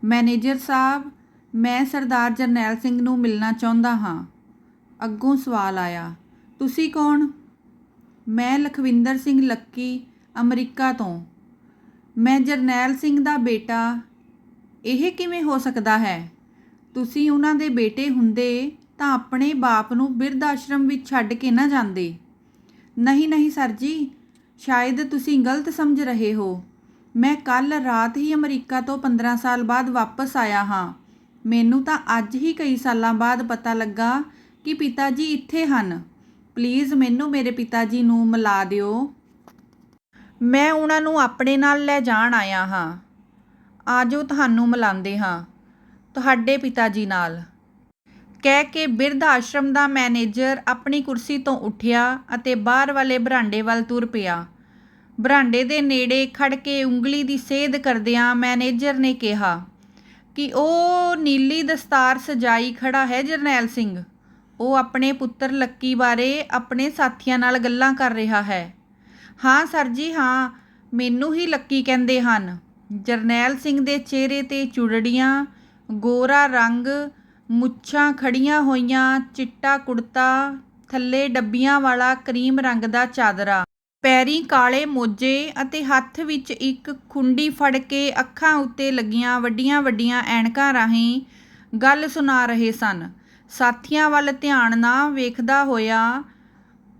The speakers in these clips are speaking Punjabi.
ਮੈਨੇਜਰ ਸਾਹਿਬ, ਮੈਂ ਸਰਦਾਰ ਜਰਨੈਲ ਸਿੰਘ ਨੂੰ ਮਿਲਣਾ ਚਾਹੁੰਦਾ ਹਾਂ। ਅੱਗੋਂ ਸਵਾਲ ਆਇਆ, ਤੁਸੀਂ ਕੌਣ? ਮੈਂ ਲਖਵਿੰਦਰ ਸਿੰਘ ਲੱਕੀ, ਅਮਰੀਕਾ ਤੋਂ। ਮੈਂ ਜਰਨੈਲ ਸਿੰਘ ਦਾ ਬੇਟਾ। ਇਹ ਕਿਵੇਂ ਹੋ ਸਕਦਾ ਹੈ? ਤੁਸੀਂ ਉਹਨਾਂ ਦੇ ਬੇਟੇ ਹੁੰਦੇ ਤਾਂ ਆਪਣੇ ਬਾਪ ਨੂੰ ਬਿਰਧ ਆਸ਼ਰਮ ਵਿੱਚ ਛੱਡ ਕੇ ਨਾ ਜਾਂਦੇ। ਨਹੀਂ ਨਹੀਂ ਸਰ ਜੀ, ਸ਼ਾਇਦ ਤੁਸੀਂ ਗਲਤ ਸਮਝ ਰਹੇ ਹੋ। ਮੈਂ ਕੱਲ੍ਹ ਰਾਤ ਹੀ ਅਮਰੀਕਾ ਤੋਂ 15 ਸਾਲ ਬਾਅਦ ਵਾਪਸ ਆਇਆ ਹਾਂ। ਮੈਨੂੰ ਤਾਂ ਅੱਜ ਹੀ ਕਈ ਸਾਲਾਂ ਬਾਅਦ ਪਤਾ ਲੱਗਾ ਕਿ ਪਿਤਾ ਜੀ ਇੱਥੇ ਹਨ। ਪਲੀਜ਼ ਮੈਨੂੰ ਮੇਰੇ ਪਿਤਾ ਜੀ ਨੂੰ ਮਿਲਾ ਦਿਓ। ਮੈਂ ਉਹਨਾਂ ਨੂੰ ਆਪਣੇ ਨਾਲ ਲੈ ਜਾਣ ਆਇਆ ਹਾਂ। ਆ ਜਾਓ, ਤੁਹਾਨੂੰ ਮਿਲਾਉਂਦੇ ਹਾਂ ਤੁਹਾਡੇ ਪਿਤਾ ਜੀ ਨਾਲ, ਕਹਿ ਕੇ ਬਿਰਧ ਆਸ਼ਰਮ ਦਾ ਮੈਨੇਜਰ ਆਪਣੀ ਕੁਰਸੀ ਤੋਂ ਉੱਠਿਆ ਅਤੇ ਬਾਹਰ ਵਾਲੇ ਬਰਾਂਡੇ ਵੱਲ ਤੁਰ ਪਿਆ। ਬਰਾਂਡੇ ਦੇ ਨੇੜੇ ਖੜ ਕੇ ਉਂਗਲੀ ਦੀ ਸੇਧ ਕਰਦਿਆਂ ਮੈਨੇਜਰ ਨੇ ਕਿਹਾ ਕਿ ਉਹ ਨੀਲੀ ਦਸਤਾਰ ਸਜਾਈ ਖੜਾ ਹੈ ਜਰਨੈਲ ਸਿੰਘ। ਉਹ ਆਪਣੇ ਪੁੱਤਰ ਲੱਕੀ ਬਾਰੇ ਆਪਣੇ ਸਾਥੀਆਂ ਨਾਲ ਗੱਲਾਂ ਕਰ ਰਿਹਾ ਹੈ। ਹਾਂ ਸਰ ਜੀ, ਹਾਂ, ਮੈਨੂੰ ਹੀ ਲੱਕੀ ਕਹਿੰਦੇ ਹਨ। ਜਰਨੈਲ ਸਿੰਘ ਦੇ ਚਿਹਰੇ 'ਤੇ ਚੁੜੜੀਆਂ, ਗੋਰਾ ਰੰਗ, ਮੁੱਛਾਂ ਖੜੀਆਂ ਹੋਈਆਂ, ਚਿੱਟਾ ਕੁੜਤਾ, ਥੱਲੇ ਡੱਬੀਆਂ ਵਾਲਾ ਕਰੀਮ ਰੰਗ ਦਾ ਚਾਦਰਾ, ਪੈਰੀਂ ਕਾਲੇ ਮੋਜੇ ਅਤੇ ਹੱਥ ਵਿੱਚ ਇੱਕ ਖੁੰਡੀ ਫੜ ਕੇ ਅੱਖਾਂ ਉੱਤੇ ਲੱਗੀਆਂ ਵੱਡੀਆਂ ਵੱਡੀਆਂ ਐਨਕਾਂ ਰਾਹੀਂ ਗੱਲ ਸੁਣਾ ਰਹੇ ਸਨ। ਸਾਥੀਆਂ ਵੱਲ ਧਿਆਨ ਨਾ ਵੇਖਦਾ ਹੋਇਆ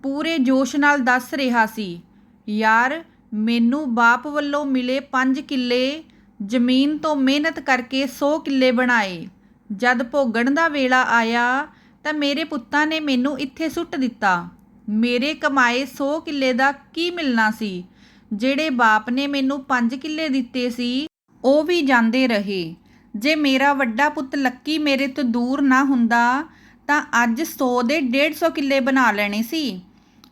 ਪੂਰੇ ਜੋਸ਼ ਨਾਲ ਦੱਸ ਰਿਹਾ ਸੀ, ਯਾਰ, ਮੈਨੂੰ ਬਾਪ ਵੱਲੋਂ ਮਿਲੇ 5 ਕਿੱਲੇ ਜ਼ਮੀਨ ਤੋਂ ਮਿਹਨਤ ਕਰਕੇ 100 ਕਿੱਲੇ ਬਣਾਏ। ਜਦ ਭੋਗਣ ਦਾ ਵੇਲਾ ਆਇਆ ਤਾਂ ਮੇਰੇ ਪੁੱਤਾਂ ਨੇ ਮੈਨੂੰ ਇੱਥੇ ਸੁੱਟ ਦਿੱਤਾ। ਮੇਰੇ ਕਮਾਏ 100 ਕਿੱਲੇ ਦਾ ਕੀ ਮਿਲਣਾ ਸੀ? ਜਿਹੜੇ ਬਾਪ ਨੇ ਮੈਨੂੰ 5 ਕਿੱਲੇ ਦਿੱਤੇ ਸੀ ਉਹ ਵੀ ਜਾਂਦੇ ਰਹੇ। ਜੇ ਮੇਰਾ ਵੱਡਾ ਪੁੱਤ ਲੱਕੀ ਮੇਰੇ ਤੋਂ ਦੂਰ ਨਾ ਹੁੰਦਾ ਤਾਂ ਅੱਜ 100 ਦੇ 150 ਕਿੱਲੇ ਬਣਾ ਲੈਣੇ ਸੀ।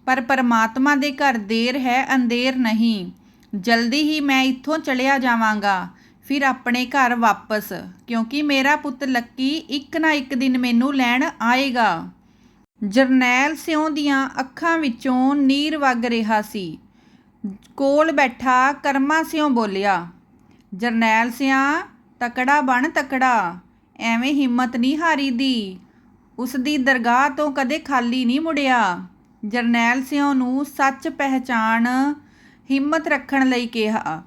ਪਰ ਪਰਮਾਤਮਾ ਦੇ ਘਰ ਦੇਰ ਹੈ ਅੰਧੇਰ ਨਹੀਂ। ਜਲਦੀ ਹੀ ਮੈਂ ਇੱਥੋਂ ਚਲਿਆ ਜਾਵਾਂਗਾ, ਫਿਰ ਆਪਣੇ ਘਰ ਵਾਪਸ, ਕਿਉਂਕਿ ਮੇਰਾ ਪੁੱਤ ਲੱਕੀ ਇੱਕ ਨਾ ਇੱਕ ਦਿਨ ਮੈਨੂੰ ਲੈਣ ਆਏਗਾ। ਜਰਨੈਲ ਸਿਉਂ ਦੀਆਂ ਅੱਖਾਂ ਵਿੱਚੋਂ ਨੀਰ ਵਗ ਰਿਹਾ ਸੀ। ਕੋਲ ਬੈਠਾ ਕਰਮਾ ਸਿਉਂ ਬੋਲਿਆ, ਜਰਨੈਲ ਸਿਆਂ, ਤਕੜਾ ਬਣ ਤਕੜਾ, ਐਵੇਂ ਹਿੰਮਤ ਨਹੀਂ ਹਾਰੀ ਦੀ। ਉਸ ਦੀ ਦਰਗਾਹ ਤੋਂ ਕਦੇ ਖਾਲੀ ਨਹੀਂ ਮੁੜਿਆ। ਜਰਨੈਲ ਸਿਉਂ ਨੂੰ ਸੱਚ ਪਹਿਚਾਣ ਹਿੰਮਤ ਰੱਖਣ ਲਈ ਕਿਹਾ,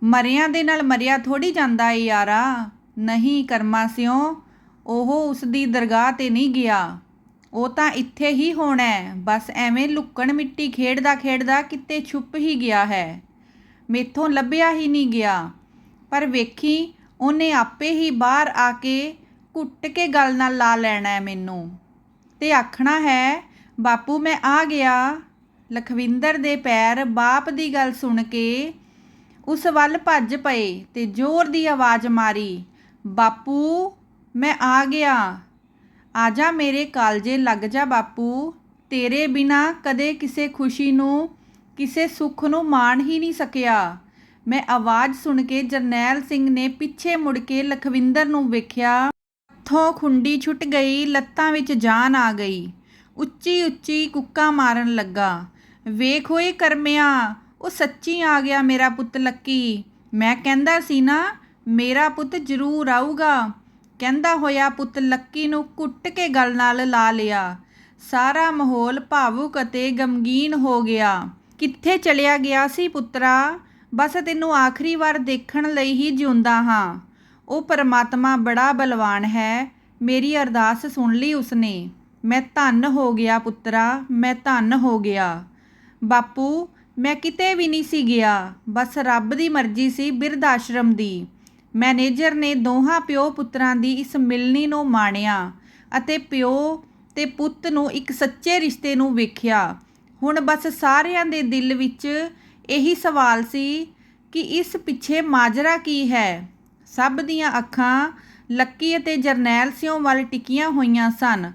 ਮਰਿਆਂ ਦੇ ਨਾਲ ਮਰਿਆ ਥੋੜ੍ਹੀ ਜਾਂਦਾ ਏ ਯਾਰਾ। ਨਹੀਂ ਕਰਮਾ ਸਿਉਂ, ਉਹ ਉਸ ਦੀ ਦਰਗਾਹ 'ਤੇ ਨਹੀਂ ਗਿਆ। ਉਹ ਤਾਂ ਇੱਥੇ ਹੀ ਹੋਣਾ, ਬਸ ਐਵੇਂ ਲੁੱਕਣ ਮਿੱਟੀ ਖੇਡਦਾ ਖੇਡਦਾ ਕਿਤੇ ਛੁਪ ਹੀ ਗਿਆ ਹੈ। ਮੈਥੋਂ ਲੱਭਿਆ ਹੀ ਨਹੀਂ ਗਿਆ। ਪਰ ਵੇਖੀ, ਉਹਨੇ ਆਪੇ ਹੀ ਬਾਹਰ ਆ ਕੇ ਘੁੱਟ ਕੇ ਗਲ ਨਾਲ ਲਾ ਲੈਣਾ ਮੈਨੂੰ ਤੇ ਆਖਣਾ ਹੈ, ਬਾਪੂ ਮੈਂ ਆ ਗਿਆ। ਲਖਵਿੰਦਰ ਦੇ ਪੈਰ ਬਾਪ ਦੀ ਗੱਲ ਸੁਣ ਕੇ ਉਸ ਵੱਲ ਭੱਜ ਪਏ ਤੇ ਜ਼ੋਰ ਦੀ ਆਵਾਜ਼ ਮਾਰੀ, ਬਾਪੂ ਮੈਂ ਆ ਗਿਆ। ਆ ਜਾ ਮੇਰੇ ਕਾਲਜੇ ਲੱਗ ਜਾ ਬਾਪੂ। ਤੇਰੇ ਬਿਨਾਂ ਕਦੇ ਕਿਸੇ ਖੁਸ਼ੀ ਨੂੰ, ਕਿਸੇ ਸੁੱਖ ਨੂੰ ਮਾਣ ਹੀ ਨਹੀਂ ਸਕਿਆ। ਮੈਂ ਆਵਾਜ਼ ਸੁਣ ਕੇ ਜਰਨੈਲ ਸਿੰਘ ਨੇ ਪਿੱਛੇ ਮੁੜ ਕੇ ਲਖਵਿੰਦਰ ਨੂੰ ਵੇਖਿਆ। ਹੱਥੋਂ ਖੁੰਡੀ ਛੁੱਟ ਗਈ, ਲੱਤਾਂ ਵਿੱਚ ਜਾਨ ਆ ਗਈ। ਉੱਚੀ ਉੱਚੀ ਕੁੱਕਾਂ ਮਾਰਨ ਲੱਗਾ, ਵੇਖ ਓਏ ਕਰਮਿਆ, ਉਹ ਸੱਚੀ ਆ ਗਿਆ ਮੇਰਾ ਪੁੱਤ ਲੱਕੀ। ਮੈਂ ਕਹਿੰਦਾ ਸੀ ਨਾ, ਮੇਰਾ ਪੁੱਤ ਜ਼ਰੂਰ ਆਊਗਾ। ਕਹਿੰਦਾ ਹੋਇਆ ਪੁੱਤ ਲੱਕੀ ਨੂੰ ਘੁੱਟ ਕੇ ਗਲ ਨਾਲ ਲਾ ਲਿਆ। ਸਾਰਾ ਮਾਹੌਲ ਭਾਵੁਕ ਅਤੇ ਗਮਗੀਨ ਹੋ ਗਿਆ। ਕਿੱਥੇ ਚਲਿਆ ਗਿਆ ਸੀ ਪੁੱਤਰਾ? ਬਸ ਤੈਨੂੰ ਆਖਰੀ ਵਾਰ ਦੇਖਣ ਲਈ ਹੀ ਜਿਉਂਦਾ ਹਾਂ। ਉਹ ਪਰਮਾਤਮਾ ਬੜਾ ਬਲਵਾਨ ਹੈ। ਮੇਰੀ ਅਰਦਾਸ ਸੁਣ ਲਈ ਉਸਨੇ। ਮੈਂ ਧੰਨ ਹੋ ਗਿਆ ਪੁੱਤਰਾ, ਮੈਂ ਧੰਨ ਹੋ ਗਿਆ। ਬਾਪੂ, ਮੈਂ ਕਿਤੇ ਵੀ ਨਹੀਂ ਸੀ ਗਿਆ, ਬਸ ਰੱਬ ਦੀ ਮਰਜ਼ੀ ਸੀ ਬਿਰਧ ਆਸ਼ਰਮ ਦੀ। ਮੈਨੇਜਰ ਨੇ ਦੋਹਾਂ ਪਿਓ ਪੁੱਤਰਾਂ ਦੀ ਇਸ ਮਿਲਣੀ ਨੂੰ ਮਾਣਿਆ ਅਤੇ ਪਿਓ ਤੇ ਪੁੱਤ ਨੂੰ ਇੱਕ ਸੱਚੇ ਰਿਸ਼ਤੇ ਨੂੰ ਵੇਖਿਆ। ਹੁਣ ਬਸ ਸਾਰਿਆਂ ਦੇ ਦਿਲ ਵਿੱਚ ਇਹੀ ਸਵਾਲ ਸੀ ਕਿ ਇਸ ਪਿੱਛੇ ਮਾਜਰਾ ਕੀ ਹੈ। ਸਭ ਦੀਆਂ ਅੱਖਾਂ ਲੱਕੀ ਅਤੇ ਜਰਨੈਲ ਸਿਉਂ ਵੱਲ ਟਿਕੀਆਂ ਹੋਈਆਂ ਸਨ।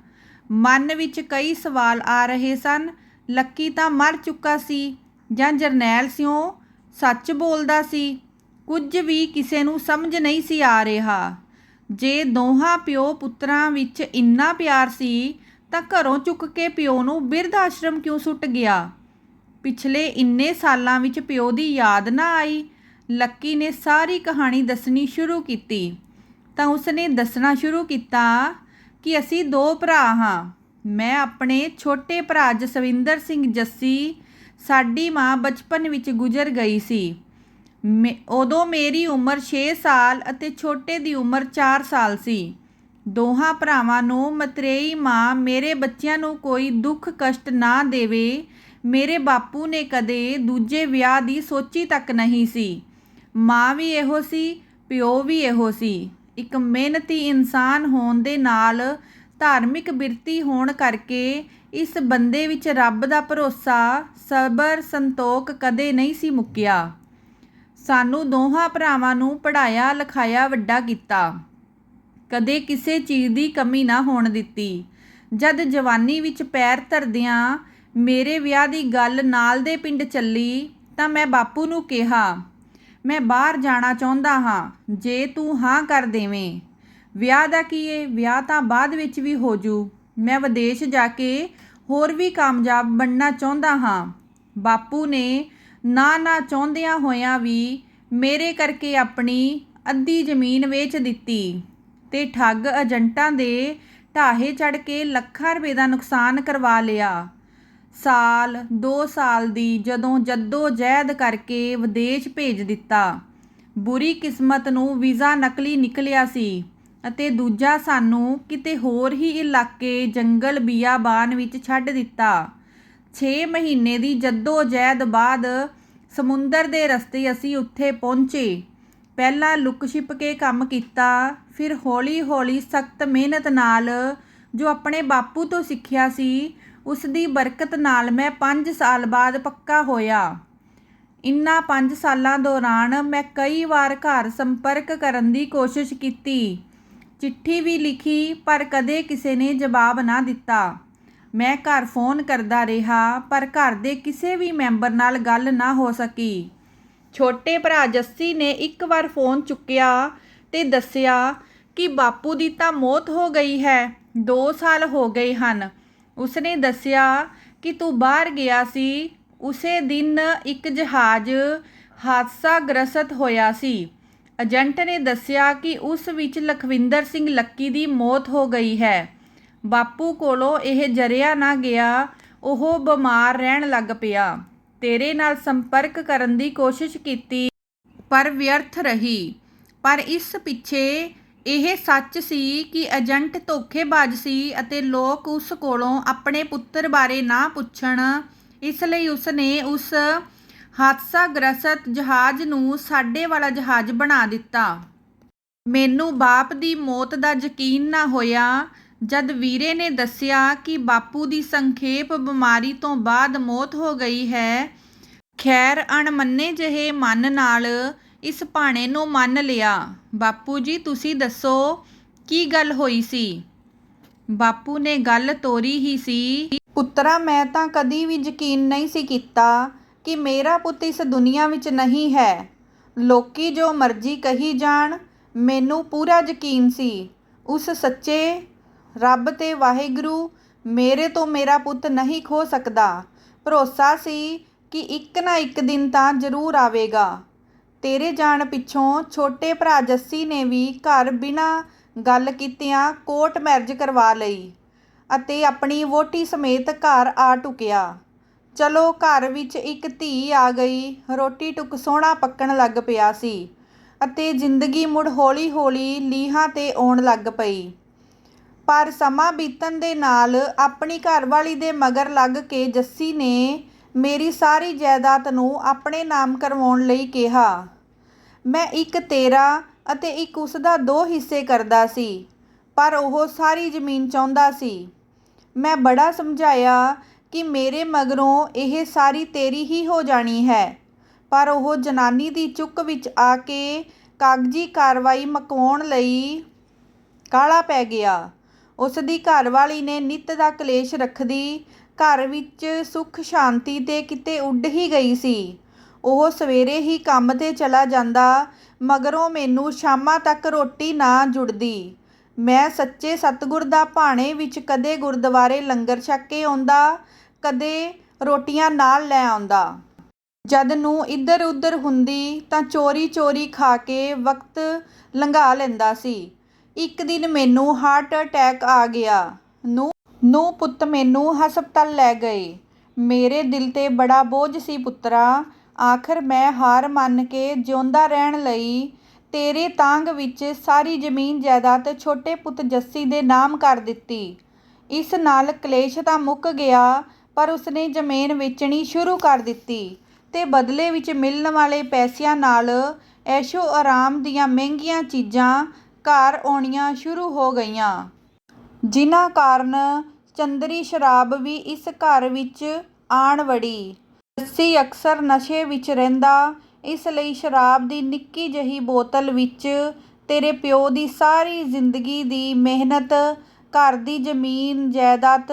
ਮਨ ਵਿੱਚ ਕਈ ਸਵਾਲ ਆ ਰਹੇ ਸਨ। ਲੱਕੀ ਤਾਂ ਮਰ ਚੁੱਕਾ ਸੀ ਜਾਂ ਜਰਨੈਲ ਸਿਉਂ ਸੱਚ ਬੋਲਦਾ ਸੀ? ਕੁਝ ਵੀ ਕਿਸੇ ਨੂੰ ਸਮਝ ਨਹੀਂ ਸੀ ਆ ਰਿਹਾ। ਜੇ ਦੋਹਾਂ ਪਿਓ ਪੁੱਤਰਾਂ ਵਿੱਚ ਇੰਨਾ ਪਿਆਰ ਸੀ ਤਾਂ ਘਰੋਂ ਚੁੱਕ ਕੇ ਪਿਓ ਨੂੰ ਬਿਰਧ ਆਸ਼ਰਮ ਕਿਉਂ ਸੁੱਟ ਗਿਆ? ਪਿਛਲੇ ਇੰਨੇ ਸਾਲਾਂ ਵਿੱਚ ਪਿਓ ਦੀ ਯਾਦ ਨਾ ਆਈ? ਲੱਕੀ ਨੇ ਸਾਰੀ ਕਹਾਣੀ ਦੱਸਣੀ ਸ਼ੁਰੂ ਕੀਤੀ ਤਾਂ ਉਸਨੇ ਦੱਸਣਾ ਸ਼ੁਰੂ ਕੀਤਾ ਕਿ ਅਸੀਂ 2 ਭਰਾ ਹਾਂ। ਮੈਂ ਆਪਣੇ ਛੋਟੇ ਭਰਾ ਜਸਵਿੰਦਰ ਸਿੰਘ ਜੱਸੀ, ਸਾਡੀ ਮਾਂ ਬਚਪਨ ਵਿੱਚ ਗੁਜ਼ਰ ਗਈ ਸੀ। ਉਦੋਂ ਮੇਰੀ ਉਮਰ 6 ਸਾਲ ਅਤੇ ਛੋਟੇ ਦੀ ਉਮਰ 4 ਸਾਲ ਸੀ। ਦੋਹਾਂ ਭਰਾਵਾਂ ਨੂੰ ਮਤਰੇਈ ਮਾਂ ਮੇਰੇ ਬੱਚਿਆਂ ਨੂੰ ਕੋਈ ਦੁੱਖ ਕਸ਼ਟ ਨਾ ਦੇਵੇ, ਮੇਰੇ ਬਾਪੂ ਨੇ ਕਦੇ ਦੂਜੇ ਵਿਆਹ ਦੀ ਸੋਚੀ ਤੱਕ ਨਹੀਂ ਸੀ। ਮਾਂ ਵੀ ਇਹੋ ਸੀ, ਪਿਓ ਵੀ ਇਹੋ ਸੀ। ਇੱਕ ਮਿਹਨਤੀ ਇਨਸਾਨ ਹੋਣ ਦੇ ਨਾਲ ਧਾਰਮਿਕ ਬਿਰਤੀ ਹੋਣ ਕਰਕੇ ਇਸ ਬੰਦੇ ਵਿੱਚ ਰੱਬ ਦਾ ਭਰੋਸਾ, ਸਬਰ, ਸੰਤੋਖ ਕਦੇ ਨਹੀਂ ਸੀ ਮੁੱਕਿਆ। ਸਾਨੂੰ ਦੋਹਾਂ ਭਰਾਵਾਂ ਨੂੰ ਪੜ੍ਹਾਇਆ ਲਿਖਾਇਆ ਵੱਡਾ ਕੀਤਾ, ਕਦੇ ਕਿਸੇ ਚੀਜ਼ ਦੀ ਕਮੀ ਨਾ ਹੋਣ ਦਿੱਤੀ। ਜਦ ਜਵਾਨੀ ਵਿੱਚ ਪੈਰ ਧਰਦਿਆਂ ਮੇਰੇ ਵਿਆਹ ਦੀ ਗੱਲ ਨਾਲ ਦੇ ਪਿੰਡ ਚੱਲੀ ਤਾਂ ਮੈਂ ਬਾਪੂ ਨੂੰ ਕਿਹਾ, ਮੈਂ ਬਾਹਰ ਜਾਣਾ ਚਾਹੁੰਦਾ ਹਾਂ, ਜੇ ਤੂੰ ਹਾਂ ਕਰ ਦੇਵੇਂ। ਵਿਆਹ ਦਾ ਕੀ ਏ, ਵਿਆਹ ਤਾਂ ਬਾਅਦ ਵਿੱਚ ਵੀ ਹੋ ਜੂ। ਮੈਂ ਵਿਦੇਸ਼ ਜਾ ਕੇ ਹੋਰ ਵੀ ਕਾਮਯਾਬ ਬਣਨਾ ਚਾਹੁੰਦਾ ਹਾਂ। ਬਾਪੂ ਨੇ ਨਾ ਚਾਹੁੰਦਿਆਂ ਹੋਇਆਂ ਵੀ ਮੇਰੇ ਕਰਕੇ ਆਪਣੀ ਅੱਧੀ ਜ਼ਮੀਨ ਵੇਚ ਦਿੱਤੀ ਤੇ ਠੱਗ ਏਜੰਟਾਂ ਦੇ ਢਾਹੇ ਚੜ੍ਹ ਕੇ ਲੱਖਾਂ ਰੁਪਏ ਦਾ ਨੁਕਸਾਨ ਕਰਵਾ ਲਿਆ। ਸਾਲ 2 ਸਾਲ ਦੀ ਜਦੋਂ ਜੱਦੋ ਜਹਿਦ ਕਰਕੇ ਵਿਦੇਸ਼ ਭੇਜ ਦਿੱਤਾ। ਬੁਰੀ ਕਿਸਮਤ ਨੂੰ ਵੀਜ਼ਾ ਨਕਲੀ ਨਿਕਲਿਆ ਸੀ ਅਤੇ ਦੂਜਾ ਸਾਨੂੰ ਕਿਤੇ ਹੋਰ ਹੀ ਇਲਾਕੇ ਜੰਗਲ ਬਿਆਬਾਨ ਵਿੱਚ ਛੱਡ ਦਿੱਤਾ। 6 ਮਹੀਨੇ ਦੀ ਜੱਦੋ ਜਹਿਦ ਬਾਅਦ ਸਮੁੰਦਰ ਦੇ ਰਸਤੇ ਅਸੀਂ ਉੱਥੇ ਪਹੁੰਚੇ। ਪਹਿਲਾਂ ਲੁਕ ਛਿਪ ਕੇ ਕੰਮ ਕੀਤਾ, ਫਿਰ ਹੌਲੀ ਹੌਲੀ ਸਖਤ ਮਿਹਨਤ ਨਾਲ ਜੋ ਆਪਣੇ ਬਾਪੂ ਤੋਂ ਸਿੱਖਿਆ ਸੀ, ਉਸ ਦੀ ਬਰਕਤ ਨਾਲ ਮੈਂ 5 ਸਾਲ ਬਾਅਦ ਪੱਕਾ ਹੋਇਆ। ਇਨ੍ਹਾਂ 5 ਸਾਲਾਂ ਦੌਰਾਨ ਮੈਂ ਕਈ ਵਾਰ ਘਰ ਸੰਪਰਕ ਕਰਨ ਦੀ ਕੋਸ਼ਿਸ਼ ਕੀਤੀ, ਚਿੱਠੀ ਵੀ ਲਿਖੀ, ਪਰ ਕਦੇ ਕਿਸੇ ਨੇ ਜਵਾਬ ਨਾ ਦਿੱਤਾ। ਮੈਂ ਘਰ ਫੋਨ ਕਰਦਾ ਰਿਹਾ, ਪਰ ਘਰ ਦੇ ਕਿਸੇ ਵੀ ਮੈਂਬਰ ਨਾਲ ਗੱਲ ਨਾ ਹੋ ਸਕੀ। ਛੋਟੇ ਭਰਾ ਜੱਸੀ ਨੇ ਇੱਕ ਵਾਰ ਫੋਨ ਚੁੱਕਿਆ ਤੇ ਦੱਸਿਆ ਕਿ ਬਾਪੂ ਦੀ ਤਾਂ ਮੌਤ ਹੋ ਗਈ ਹੈ, 2 ਸਾਲ ਹੋ ਗਏ ਹਨ। ਉਸਨੇ ਦੱਸਿਆ ਕਿ ਤੂੰ ਬਾਹਰ ਗਿਆ ਸੀ। ਉਸੇ ਦਿਨ ਇੱਕ ਜਹਾਜ਼ ਹਾਦਸਾਗ੍ਰਸਤ ਹੋਇਆ ਸੀ। ਏਜੰਟ ਨੇ ਦੱਸਿਆ ਕਿ ਉਸ ਵਿੱਚ ਲਖਵਿੰਦਰ ਸਿੰਘ ਲੱਕੀ ਦੀ ਮੌਤ ਹੋ ਗਈ ਹੈ। ਬਾਪੂ ਕੋਲੋਂ ਇਹ ਜਰਿਆ ਨਾ ਗਿਆ, ਉਹ ਬਿਮਾਰ ਰਹਿਣ ਲੱਗ ਪਿਆ। ਤੇਰੇ ਨਾਲ ਸੰਪਰਕ ਕਰਨ ਦੀ ਕੋਸ਼ਿਸ਼ ਕੀਤੀ ਪਰ ਵਿਅਰਥ ਰਹੀ। ਪਰ ਇਸ ਪਿੱਛੇ ਇਹ ਸੱਚ ਸੀ ਕਿ ਏਜੰਟ ਧੋਖੇਬਾਜ਼ ਸੀ ਅਤੇ ਲੋਕ ਉਸ ਕੋਲੋਂ ਆਪਣੇ ਪੁੱਤਰ ਬਾਰੇ ਨਾ ਪੁੱਛਣ, ਇਸ ਲਈ ਉਸਨੇ ਉਸ ਹਾਦਸਾਗ੍ਰਸਤ ਜਹਾਜ਼ ਨੂੰ ਸਾਡੇ ਵਾਲਾ ਜਹਾਜ਼ ਬਣਾ ਦਿੱਤਾ। ਮੈਨੂੰ ਬਾਪ ਦੀ ਮੌਤ ਦਾ ਯਕੀਨ ਨਾ ਹੋਇਆ ਜਦ ਵੀਰੇ ਨੇ ਦੱਸਿਆ ਕਿ ਬਾਪੂ ਦੀ ਸੰਖੇਪ ਬਿਮਾਰੀ ਤੋਂ ਬਾਅਦ ਮੌਤ ਹੋ ਗਈ ਹੈ। ਖੈਰ ਅਣਮੰਨੇ ਜਿਹੇ ਮਨ ਨਾਲ ਇਸ ਭਾਣੇ ਨੂੰ ਮੰਨ ਲਿਆ। ਬਾਪੂ ਜੀ ਤੁਸੀਂ ਦੱਸੋ ਕੀ ਗੱਲ ਹੋਈ ਸੀ? ਬਾਪੂ ਨੇ ਗੱਲ ਤੋਰੀ ਹੀ ਸੀ। ਪੁੱਤਰਾ, ਮੈਂ ਤਾਂ ਕਦੀ ਵੀ ਯਕੀਨ ਨਹੀਂ ਸੀ ਕੀਤਾ ਕਿ ਮੇਰਾ ਪੁੱਤ ਇਸ ਦੁਨੀਆ ਵਿੱਚ ਨਹੀਂ ਹੈ। ਲੋਕੀ ਜੋ ਮਰਜ਼ੀ ਕਹੀ ਜਾਣ, ਮੈਨੂੰ ਪੂਰਾ ਯਕੀਨ ਸੀ ਉਸ ਸੱਚੇ ਰੱਬ ਤੇ ਵਾਹਿਗੁਰੂ ਮੇਰੇ ਤੋਂ ਮੇਰਾ ਪੁੱਤ ਨਹੀਂ ਖੋ ਸਕਦਾ। ਭਰੋਸਾ ਸੀ ਕਿ ਇੱਕ ਨਾ ਇੱਕ ਦਿਨ ਤਾਂ ਜ਼ਰੂਰ ਆਵੇਗਾ। ਤੇਰੇ ਜਾਣ ਪਿੱਛੋਂ ਛੋਟੇ ਭਰਾ ਜੱਸੀ ਨੇ ਵੀ ਘਰ ਬਿਨਾਂ ਗੱਲ ਕੀਤਿਆਂ ਕੋਰਟ ਮੈਰਿਜ ਕਰਵਾ ਲਈ ਅਤੇ ਆਪਣੀ ਵਹੁਟੀ ਸਮੇਤ ਘਰ ਆ ਟੁਕਿਆ। ਚਲੋ ਘਰ ਵਿੱਚ ਇੱਕ ਧੀ ਆ ਗਈ, ਰੋਟੀ ਟੁੱਕ ਸੋਹਣਾ ਪੱਕਣ ਲੱਗ ਪਿਆ ਸੀ ਅਤੇ ਜ਼ਿੰਦਗੀ ਮੁੜ ਹੌਲੀ ਹੌਲੀ ਲੀਹਾਂ ਤੇ ਆਉਣ ਲੱਗ ਪਈ। ਪਰ ਸਮਾਂ ਬੀਤਣ ਦੇ ਨਾਲ ਆਪਣੀ ਘਰਵਾਲੀ ਦੇ ਮਗਰ ਲੱਗ ਕੇ ਜੱਸੀ ਨੇ ਮੇਰੀ ਸਾਰੀ ਜਾਇਦਾਦ ਨੂੰ ਆਪਣੇ ਨਾਮ ਕਰਵਾਉਣ ਲਈ ਕਿਹਾ। ਮੈਂ ਇੱਕ ਤੇਰਾ ਅਤੇ ਇੱਕ ਉਸਦਾ 2 ਹਿੱਸੇ ਕਰਦਾ ਸੀ, ਪਰ ਉਹ ਸਾਰੀ ਜ਼ਮੀਨ ਚਾਹੁੰਦਾ ਸੀ। ਮੈਂ ਬੜਾ ਸਮਝਾਇਆ ਕਿ ਮੇਰੇ ਮਗਰੋਂ ਇਹ ਸਾਰੀ ਤੇਰੀ ਹੀ ਹੋ ਜਾਣੀ ਹੈ, ਪਰ ਉਹ ਜਨਾਨੀ ਦੀ ਚੁੱਕ ਵਿੱਚ ਆ ਕੇ ਕਾਗਜ਼ੀ ਕਾਰਵਾਈ ਮੁਕਵਾਉਣ ਲਈ ਕਾਹਲਾ ਪੈ ਗਿਆ। ਉਸ ਦੀ ਘਰਵਾਲੀ ਨੇ ਨਿੱਤ ਦਾ ਕਲੇਸ਼ ਰੱਖਦੀ ਘਰ ਵਿੱਚ ਸੁੱਖ ਸ਼ਾਂਤੀ ਤੇ ਕਿਤੇ ਉੱਡ ਹੀ ਗਈ ਸੀ। ਉਹ ਸਵੇਰੇ ਹੀ ਕੰਮ ਤੇ ਚਲਾ ਜਾਂਦਾ, ਮਗਰੋਂ ਮੈਨੂੰ ਸ਼ਾਮਾਂ ਤੱਕ ਰੋਟੀ ਨਾ ਜੁੜਦੀ। ਮੈਂ ਸੱਚੇ ਸਤਿਗੁਰ ਦਾ ਭਾਣੇ ਵਿੱਚ ਕਦੇ ਗੁਰਦੁਆਰੇ ਲੰਗਰ ਛਕ ਕੇ ਆਉਂਦਾ, ਕਦੇ ਰੋਟੀਆਂ ਨਾਲ ਲੈ ਆਉਂਦਾ। ਜਦ ਨੂੰ ਇੱਧਰ ਉੱਧਰ ਹੁੰਦੀ ਤਾਂ ਚੋਰੀ ਚੋਰੀ ਖਾ ਕੇ ਵਕਤ ਲੰਘਾ ਲੈਂਦਾ ਸੀ। ਇੱਕ ਦਿਨ ਮੈਨੂੰ ਹਾਰਟ ਅਟੈਕ ਆ ਗਿਆ। ਨੂੰ ਪੁੱਤ ਮੈਨੂੰ ਹਸਪਤਾਲ ਲੈ ਗਏ। ਮੇਰੇ ਦਿਲ ਤੇ ਬੜਾ ਬੋਝ ਸੀ ਪੁੱਤਰਾ। ਆਖਰ ਮੈਂ ਹਾਰ ਮੰਨ ਕੇ ਜਿਉਂਦਾ ਰਹਿਣ ਲਈ ਤੇਰੇ ਤਾਂਘ ਵਿੱਚ ਸਾਰੀ ਜ਼ਮੀਨ ਜਾਇਦਾਦ ਛੋਟੇ ਪੁੱਤ ਜੱਸੀ ਦੇ ਨਾਮ ਕਰ ਦਿੱਤੀ। ਇਸ ਨਾਲ ਕਲੇਸ਼ ਤਾਂ ਮੁੱਕ ਗਿਆ, ਪਰ ਉਸਨੇ ਜ਼ਮੀਨ ਵੇਚਣੀ ਸ਼ੁਰੂ ਕਰ ਦਿੱਤੀ ਤੇ ਬਦਲੇ ਵਿੱਚ ਮਿਲਣ ਵਾਲੇ ਪੈਸਿਆਂ ਨਾਲ ਐਸ਼ੋ ਆਰਾਮ ਦੀਆਂ ਮਹਿੰਗੀਆਂ ਚੀਜ਼ਾਂ ਘਰ ਆਉਣੀਆਂ ਸ਼ੁਰੂ ਹੋ ਗਈਆਂ, ਜਿਨ੍ਹਾਂ ਕਾਰਨ ਚੰਦਰੀ ਸ਼ਰਾਬ ਵੀ ਇਸ ਘਰ ਵਿੱਚ ਆਣ ਵੜੀ। ਜੱਸੀ ਅਕਸਰ ਨਸ਼ੇ ਵਿੱਚ ਰਹਿੰਦਾ, ਇਸ ਲਈ ਸ਼ਰਾਬ ਦੀ ਨਿੱਕੀ ਜਿਹੀ ਬੋਤਲ ਵਿੱਚ ਤੇਰੇ ਪਿਓ ਦੀ ਸਾਰੀ ਜ਼ਿੰਦਗੀ ਦੀ ਮਿਹਨਤ, ਘਰ ਦੀ ਜ਼ਮੀਨ ਜਾਇਦਾਦ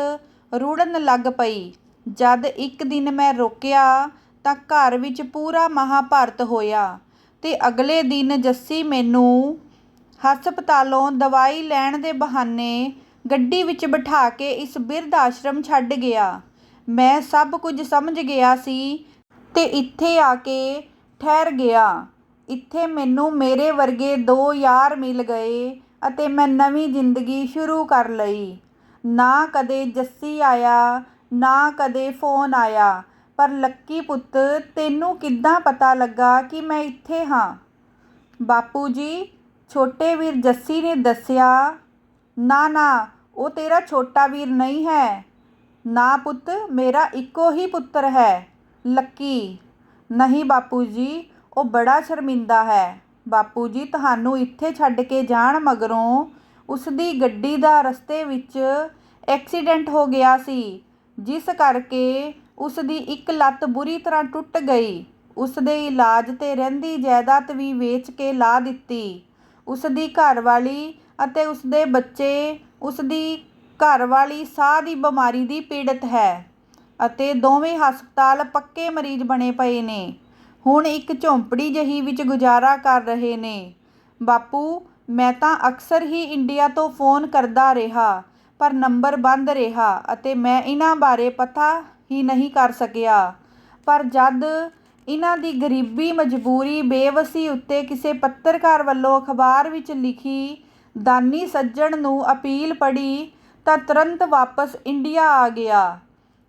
ਰੁੜਨ ਲੱਗ ਪਈ। ਜਦ ਇੱਕ ਦਿਨ ਮੈਂ ਰੋਕਿਆ ਤਾਂ ਘਰ ਵਿੱਚ ਪੂਰਾ ਮਹਾਭਾਰਤ ਹੋਇਆ ਤੇ ਅਗਲੇ ਦਿਨ ਜੱਸੀ ਮੈਨੂੰ ਹਸਪਤਾਲੋਂ ਦਵਾਈ ਲੈਣ ਦੇ ਬਹਾਨੇ ਗੱਡੀ ਵਿੱਚ ਬਿਠਾ ਕੇ ਇਸ ਬਿਰਧ ਆਸ਼ਰਮ ਛੱਡ ਗਿਆ। ਮੈਂ ਸਭ ਕੁਝ ਸਮਝ ਗਿਆ ਸੀ ਤੇ ਇੱਥੇ ਆ ਕੇ ਠਹਿਰ ਗਿਆ। ਇੱਥੇ ਮੈਨੂੰ ਮੇਰੇ ਵਰਗੇ ਦੋ ਯਾਰ ਮਿਲ ਗਏ ਅਤੇ ਮੈਂ ਨਵੀਂ ਜ਼ਿੰਦਗੀ ਸ਼ੁਰੂ ਕਰ ਲਈ। ਨਾ ਕਦੇ ਜੱਸੀ ਆਇਆ, ਨਾ ਕਦੇ ਫੋਨ ਆਇਆ। ਪਰ ਲੱਕੀ ਪੁੱਤ, ਤੈਨੂੰ ਕਿੱਦਾਂ ਪਤਾ ਲੱਗਾ ਕਿ ਮੈਂ ਇੱਥੇ ਹਾਂ? ਬਾਪੂ ਜੀ, ਛੋਟੇ ਵੀਰ ਜੱਸੀ ਨੇ ਦੱਸਿਆ। ਨਾ, ਉਹ ਤੇਰਾ ਛੋਟਾ ਵੀਰ ਨਹੀਂ ਹੈ। ਨਾ ਪੁੱਤ, ਮੇਰਾ ਇੱਕੋ ਹੀ ਪੁੱਤਰ ਹੈ, ਲੱਕੀ। ਨਹੀਂ ਬਾਪੂ ਜੀ, ਉਹ ਬੜਾ ਸ਼ਰਮਿੰਦਾ ਹੈ। ਬਾਪੂ ਜੀ, ਤੁਹਾਨੂੰ ਇੱਥੇ ਛੱਡ ਕੇ ਜਾਣ ਮਗਰੋਂ ਉਸਦੀ ਗੱਡੀ ਦਾ ਰਸਤੇ ਵਿੱਚ ਐਕਸੀਡੈਂਟ ਹੋ ਗਿਆ ਸੀ, ਜਿਸ ਕਰਕੇ ਉਸਦੀ ਇੱਕ ਲੱਤ ਬੁਰੀ ਤਰ੍ਹਾਂ ਟੁੱਟ ਗਈ। ਉਸਦੇ ਇਲਾਜ ਤੇ ਰਹਿੰਦੀ ਜਾਇਦਾਦ ਵੀ ਵੇਚ ਕੇ ਲਾ ਦਿੱਤੀ। ਉਸਦੀ ਘਰਵਾਲੀ ਅਤੇ ਉਸਦੇ ਬੱਚੇ, ਉਸਦੀ ਘਰਵਾਲੀ ਸਾਹ ਦੀ ਬਿਮਾਰੀ ਦੀ ਪੀੜਤ ਹੈ ਅਤੇ ਦੋਵੇਂ ਹਸਪਤਾਲ ਪੱਕੇ ਮਰੀਜ਼ ਬਣੇ ਪਏ ਨੇ। ਹੁਣ ਇੱਕ ਝੌਂਪੜੀ ਜਿਹੀ ਵਿੱਚ ਗੁਜ਼ਾਰਾ ਕਰ ਰਹੇ ਨੇ। ਬਾਪੂ, ਮੈਂ ਤਾਂ ਅਕਸਰ ਹੀ ਇੰਡੀਆ ਤੋਂ ਫੋਨ ਕਰਦਾ ਰਿਹਾ, ਪਰ ਨੰਬਰ ਬੰਦ ਰਿਹਾ ਅਤੇ ਮੈਂ ਇਹਨਾਂ ਬਾਰੇ ਪਤਾ ਹੀ ਨਹੀਂ ਕਰ ਸਕਿਆ। ਪਰ ਜਦ ਇਹਨਾਂ ਦੀ ਗਰੀਬੀ, ਮਜਬੂਰੀ, ਬੇਵਸੀ ਉੱਤੇ ਕਿਸੇ ਪੱਤਰਕਾਰ ਵੱਲੋਂ ਅਖਬਾਰ ਵਿੱਚ ਲਿਖੀ ਦਾਨੀ ਸੱਜਣ ਨੂੰ ਅਪੀਲ ਪੜ੍ਹੀ ਤਾਂ ਤੁਰੰਤ ਵਾਪਸ ਇੰਡੀਆ ਆ ਗਿਆ।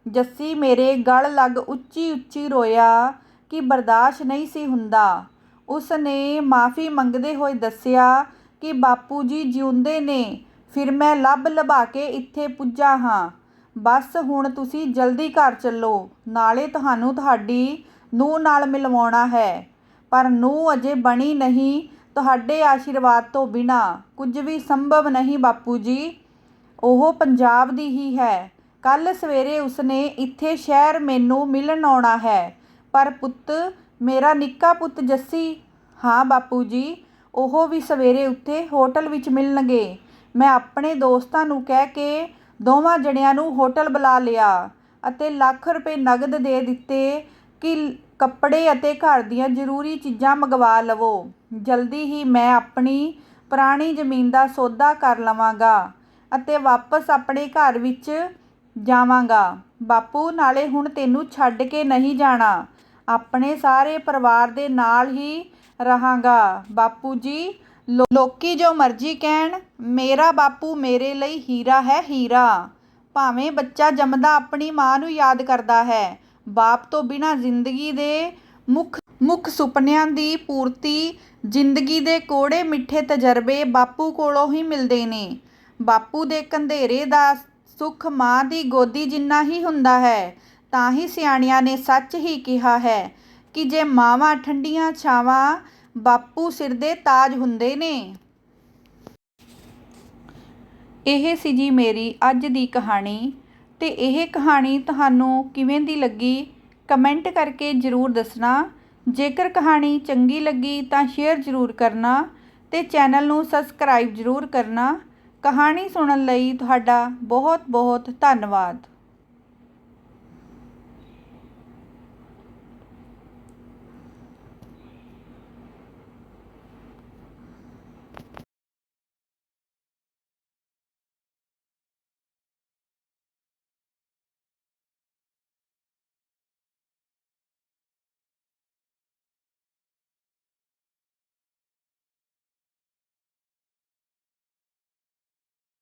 ਜੱਸੀ ਮੇਰੇ ਗਲ ਲੱਗ ਉੱਚੀ ਉੱਚੀ ਰੋਇਆ ਕਿ ਬਰਦਾਸ਼ਤ ਨਹੀਂ ਸੀ ਹੁੰਦਾ। ਉਸ ਨੇ ਮਾਫ਼ੀ ਮੰਗਦੇ ਹੋਏ ਦੱਸਿਆ ਕਿ ਬਾਪੂ ਜੀ ਜਿਉਂਦੇ ਨੇ, ਫਿਰ ਮੈਂ ਲੱਭਾ ਕੇ ਇੱਥੇ ਪੁੱਜਾ ਹਾਂ। ਬਸ ਹੁਣ ਤੁਸੀਂ ਜਲਦੀ ਘਰ ਚੱਲੋ, ਨਾਲੇ ਤੁਹਾਨੂੰ ਤੁਹਾਡੀ ਨੂੰਹ ਨਾਲ ਮਿਲਵਾਉਣਾ ਹੈ। ਪਰ ਨੂੰਹ ਅਜੇ ਬਣੀ ਨਹੀਂ। ਤੁਹਾਡੇ ਆਸ਼ੀਰਵਾਦ ਤੋਂ ਬਿਨਾਂ ਕੁਝ ਵੀ ਸੰਭਵ ਨਹੀਂ ਬਾਪੂ ਜੀ। ਉਹ ਪੰਜਾਬ ਦੀ ਹੀ ਹੈ। ਕੱਲ੍ਹ ਸਵੇਰੇ ਉਸਨੇ ਇੱਥੇ ਸ਼ਹਿਰ ਮੈਨੂੰ ਮਿਲਣ ਆਉਣਾ ਹੈ। ਪਰ ਪੁੱਤ, ਮੇਰਾ ਨਿੱਕਾ ਪੁੱਤ ਜੱਸੀ? ਹਾਂ ਬਾਪੂ ਜੀ, ਉਹ ਵੀ ਸਵੇਰੇ ਉੱਥੇ ਹੋਟਲ ਵਿੱਚ ਮਿਲਣਗੇ। ਮੈਂ ਆਪਣੇ ਦੋਸਤਾਂ ਨੂੰ ਕਹਿ ਕੇ ਦੋਵਾਂ ਜਣਿਆਂ ਨੂੰ ਹੋਟਲ ਬੁਲਾ ਲਿਆ ਅਤੇ ਲੱਖ ਰੁਪਏ ਨਗਦ ਦੇ ਦਿੱਤੇ ਕਿ ਕੱਪੜੇ ਅਤੇ ਘਰ ਦੀਆਂ ਜ਼ਰੂਰੀ ਚੀਜ਼ਾਂ ਮੰਗਵਾ ਲਵੋ। ਜਲਦੀ ਹੀ ਮੈਂ ਆਪਣੀ ਪੁਰਾਣੀ ਜ਼ਮੀਨ ਦਾ ਸੌਦਾ ਕਰ ਲਵਾਂਗਾ ਅਤੇ ਵਾਪਸ ਆਪਣੇ ਘਰ ਵਿੱਚ ਜਾਵਾਂਗਾ। ਬਾਪੂ, ਨਾਲੇ ਹੁਣ ਤੈਨੂੰ ਛੱਡ ਕੇ ਨਹੀਂ ਜਾਣਾ, ਆਪਣੇ ਸਾਰੇ ਪਰਿਵਾਰ ਦੇ ਨਾਲ ਹੀ ਰਹਾਂਗਾ। ਬਾਪੂ ਜੀ, ਲੋਕੀ ਜੋ ਮਰਜ਼ੀ ਕਹਿਣ, ਮੇਰਾ ਬਾਪੂ ਮੇਰੇ ਲਈ ਹੀਰਾ ਹੈ, ਹੀਰਾ। ਭਾਵੇਂ ਬੱਚਾ ਜੰਮਦਾ ਆਪਣੀ ਮਾਂ ਨੂੰ ਯਾਦ ਕਰਦਾ ਹੈ, ਬਾਪ ਤੋਂ ਬਿਨਾਂ ਜ਼ਿੰਦਗੀ ਦੇ ਮੁੱਖ ਸੁਪਨਿਆਂ ਦੀ ਪੂਰਤੀ, ਜ਼ਿੰਦਗੀ ਦੇ ਕੋੜੇ ਮਿੱਠੇ ਤਜਰਬੇ ਬਾਪੂ ਕੋਲੋਂ ਹੀ ਮਿਲਦੇ ਨੇ। ਬਾਪੂ ਦੇ ਕੰਧੇਰੇ ਦਾ ਸੁੱਖ ਮਾਂ ਦੀ ਗੋਦੀ ਜਿੰਨਾ ਹੀ ਹੁੰਦਾ ਹੈ। ਤਾਂ ਹੀ ਸਿਆਣਿਆਂ ਨੇ ਸੱਚ ਹੀ ਕਿਹਾ ਹੈ ਕਿ ਜੇ ਮਾਵਾਂ ਠੰਡੀਆਂ ਛਾਵਾਂ, ਬਾਪੂ ਸਿਰ ਦੇ ਤਾਜ ਹੁੰਦੇ ਨੇ। ਇਹ ਸੀ ਜੀ ਮੇਰੀ ਅੱਜ ਦੀ ਕਹਾਣੀ, ਤੇ ਇਹ ਕਹਾਣੀ ਤੁਹਾਨੂੰ ਕਿਵੇਂ ਦੀ ਲੱਗੀ ਕਮੈਂਟ ਕਰਕੇ ਜ਼ਰੂਰ ਦੱਸਣਾ। ਜੇਕਰ ਕਹਾਣੀ ਚੰਗੀ ਲੱਗੀ ਤਾਂ ਸ਼ੇਅਰ ਜ਼ਰੂਰ ਕਰਨਾ ਤੇ ਚੈਨਲ ਨੂੰ ਸਬਸਕ੍ਰਾਈਬ ਜ਼ਰੂਰ ਕਰਨਾ। ਕਹਾਣੀ ਸੁਣਨ ਲਈ ਤੁਹਾਡਾ ਬਹੁਤ ਬਹੁਤ ਧੰਨਵਾਦ।